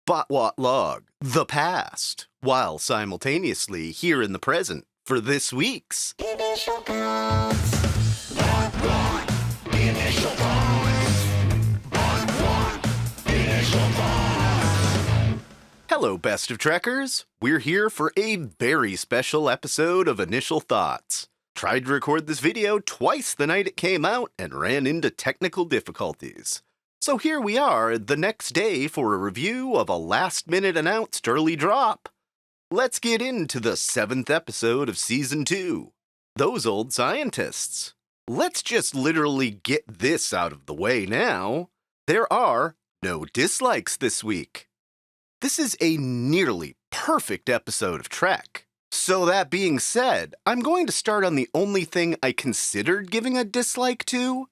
Botwat log, the past, while simultaneously here in the present for this week's Initial thoughts. Initial thoughts. Initial thoughts. Hello, Best of Trekkers. We're here for a very special episode of Initial Thoughts. Tried to record this video twice the night it came out and ran into technical difficulties. So here we are the next day for a review of a last-minute announced early drop. Let's get into the 7th episode of Season 2, Those Old Scientists. Let's just literally get this out of the way now. There are no dislikes this week. This is a nearly perfect episode of Trek. So that being said, I'm going to start on the only thing I considered giving a dislike to,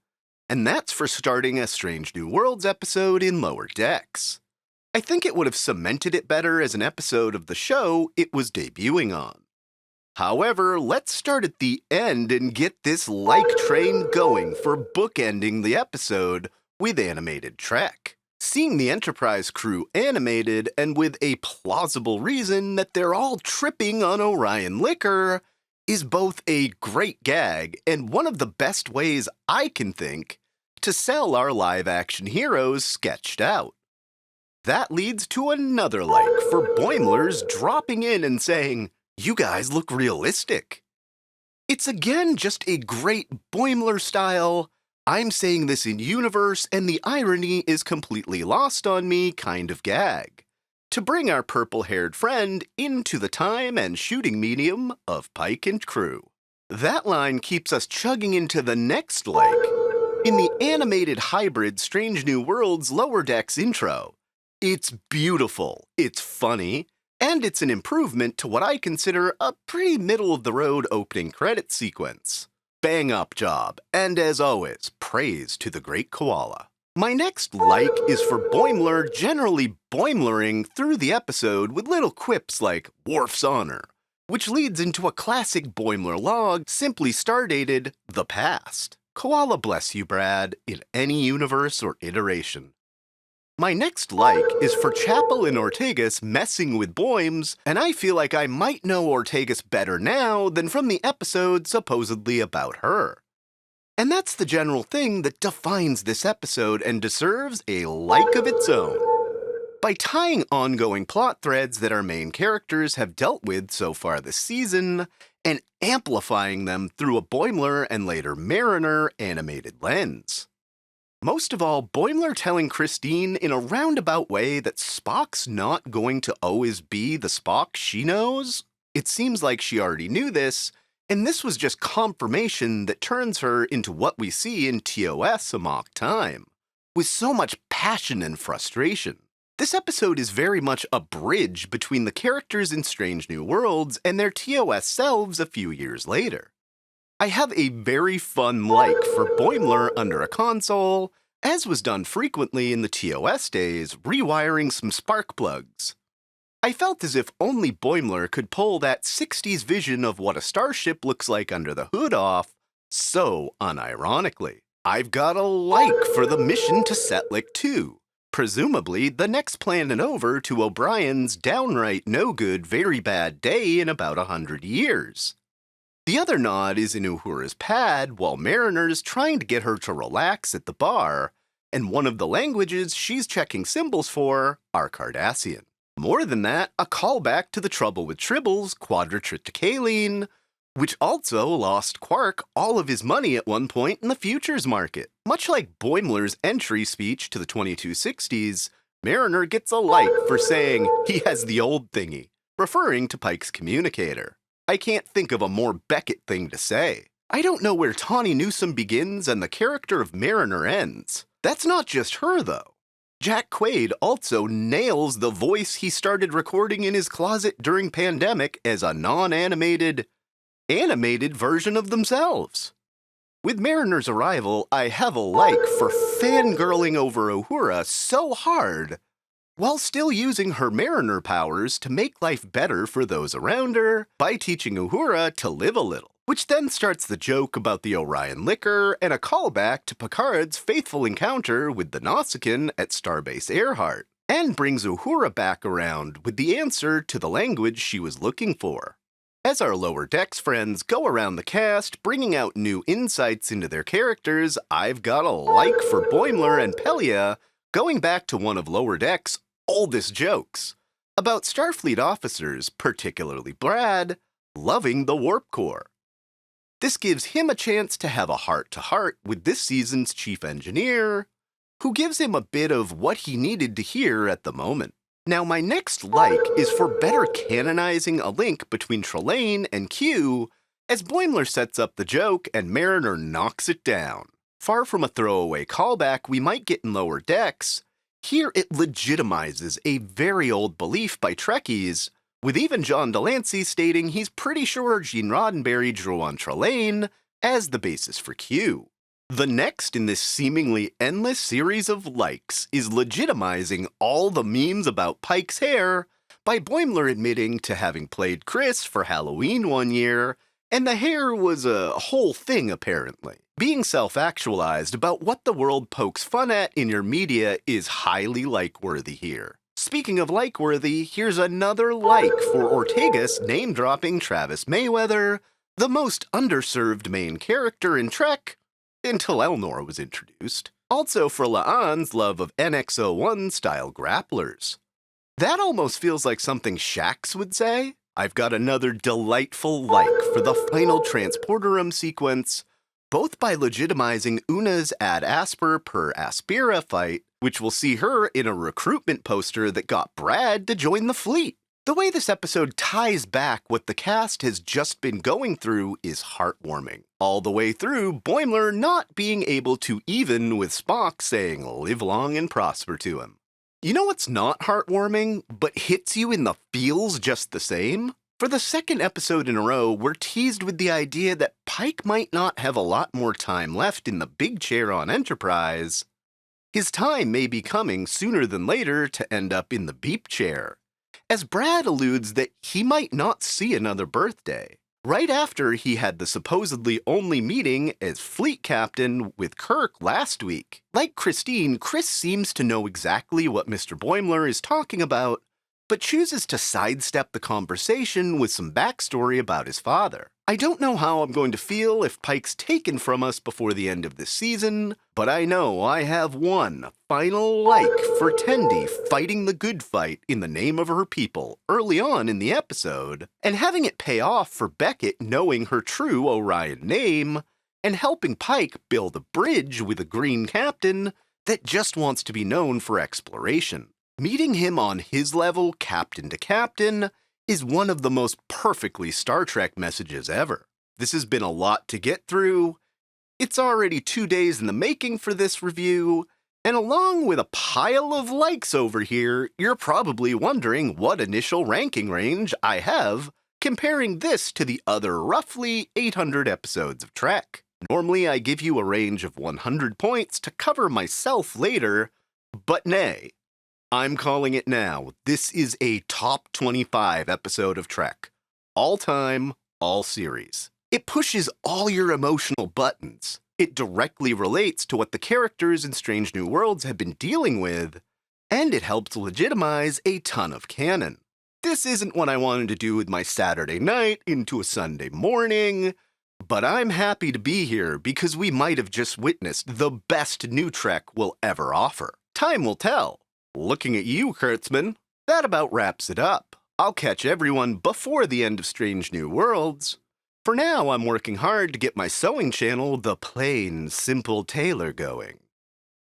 and that's for starting a Strange New Worlds episode in Lower Decks. I think it would have cemented it better as an episode of the show it was debuting on. However, let's start at the end and get this like train going for bookending the episode with animated Trek. Seeing the Enterprise crew animated and with a plausible reason that they're all tripping on Orion liquor is both a great gag and one of the best ways I can think to sell our live-action heroes sketched out. That leads to another like for Boimler's dropping in and saying, "You guys look realistic." It's again just a great Boimler style, I'm saying this in universe and the irony is completely lost on me kind of gag, to bring our purple-haired friend into the time and shooting medium of Pike and crew. That line keeps us chugging into the next like in the animated hybrid Strange New Worlds Lower Decks intro. It's beautiful, it's funny, and it's an improvement to what I consider a pretty middle-of-the-road opening credit sequence. Bang up job, and as always, praise to the great koala. My next like is for Boimler generally Boimlering through the episode with little quips like Worf's honor, which leads into a classic Boimler log simply stardated the past. Koala bless you, Brad, in any universe or iteration. My next like is for Chapel and Ortegas messing with Boims, and I feel like I might know Ortegas better now than from the episode supposedly about her. And that's the general thing that defines this episode and deserves a like of its own. By tying ongoing plot threads that our main characters have dealt with so far this season, and amplifying them through a Boimler and later Mariner animated lens. Most of all, Boimler telling Christine in a roundabout way that Spock's not going to always be the Spock she knows. It seems like she already knew this, and this was just confirmation that turns her into what we see in TOS Amok Time, with so much passion and frustration. This episode is very much a bridge between the characters in Strange New Worlds and their TOS selves a few years later. I have a very fun like for Boimler under a console, as was done frequently in the TOS days, rewiring some spark plugs. I felt as if only Boimler could pull that 60s vision of what a starship looks like under the hood off so unironically. I've got a like for the mission to Setlik 2, presumably the next planet over to O'Brien's downright no-good, very bad day in about 100 years. The other nod is in Uhura's pad while Mariner's trying to get her to relax at the bar, and one of the languages she's checking symbols for are Cardassian. More than that, a callback to the Trouble with Tribbles quadratriticale, which also lost Quark all of his money at one point in the futures market. Much like Boimler's entry speech to the 2260s, Mariner gets a like for saying he has the old thingy, referring to Pike's communicator. I can't think of a more Beckett thing to say. I don't know where Tawny Newsome begins and the character of Mariner ends. That's not just her, though. Jack Quaid also nails the voice he started recording in his closet during pandemic as a non-animated, animated version of themselves. With Mariner's arrival, I have a like for fangirling over Uhura so hard, while still using her Mariner powers to make life better for those around her by teaching Uhura to live a little, which then starts the joke about the Orion liquor and a callback to Picard's faithful encounter with the Nausicaan at Starbase Earhart. and brings Uhura back around with the answer to the language she was looking for. As our Lower Decks friends go around the cast, bringing out new insights into their characters, I've got a like for Boimler and Pelia going back to one of Lower Decks' oldest jokes about Starfleet officers, particularly Brad, loving the warp core. This gives him a chance to have a heart-to-heart with this season's chief engineer, who gives him a bit of what he needed to hear at the moment. Now, my next like is for better canonizing a link between Trelane and Q, as Boimler sets up the joke and Mariner knocks it down. Far from a throwaway callback we might get in Lower Decks, here it legitimizes a very old belief by Trekkies, with even John Delancey stating he's pretty sure Gene Roddenberry drew on Trelane as the basis for Q. The next in this seemingly endless series of likes is legitimizing all the memes about Pike's hair by Boimler admitting to having played Chris for Halloween one year, and the hair was a whole thing apparently. Being self-actualized about what the world pokes fun at in your media is highly like-worthy here. Speaking of like-worthy, here's another like for Ortegas name-dropping Travis Mayweather, the most underserved main character in Trek, until Elnor was introduced. Also for La'an's love of NX-01-style grapplers. That almost feels like something Shax would say. I've got another delightful like for the final Transporterum sequence, both by legitimizing Una's Ad Asper per Aspera fight, which will see her in a recruitment poster that got Brad to join the fleet. The way this episode ties back what the cast has just been going through is heartwarming. All the way through, Boimler not being able to even with Spock saying live long and prosper to him. You know what's not heartwarming, but hits you in the feels just the same? For the second episode in a row, we're teased with the idea that Pike might not have a lot more time left in the big chair on Enterprise. His time may be coming sooner than later to end up in the beep chair, as Brad alludes that he might not see another birthday. Right after he had the supposedly only meeting as fleet captain with Kirk last week. Like Christine, Chris seems to know exactly what Mr. Boimler is talking about, but chooses to sidestep the conversation with some backstory about his father. I don't know how I'm going to feel if Pike's taken from us before the end of this season, but I know I have one final like for Tendi fighting the good fight in the name of her people early on in the episode, and having it pay off for Beckett knowing her true Orion name, and helping Pike build a bridge with a green captain that just wants to be known for exploration. Meeting him on his level, captain to captain, is one of the most perfectly Star Trek messages ever. This has been a lot to get through. It's already 2 days in the making for this review, and along with a pile of likes over here, you're probably wondering what initial ranking range I have comparing this to the other roughly 800 episodes of Trek. Normally I give you a range of 100 points to cover myself later, but nay. I'm calling it now. This is a top 25 episode of Trek. All time, all series. It pushes all your emotional buttons. It directly relates to what the characters in Strange New Worlds have been dealing with, and it helps legitimize a ton of canon. This isn't what I wanted to do with my Saturday night into a Sunday morning, but I'm happy to be here because we might have just witnessed the best new Trek will ever offer. Time will tell. Looking at you, Kurtzman, that about wraps it up. I'll catch everyone before the end of Strange New Worlds. For now, I'm working hard to get my sewing channel, The Plain Simple Tailor, going.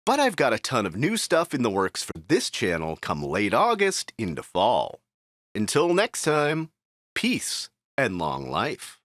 But I've got a ton of new stuff in the works for this channel come late August into fall. Until next time, peace and long life.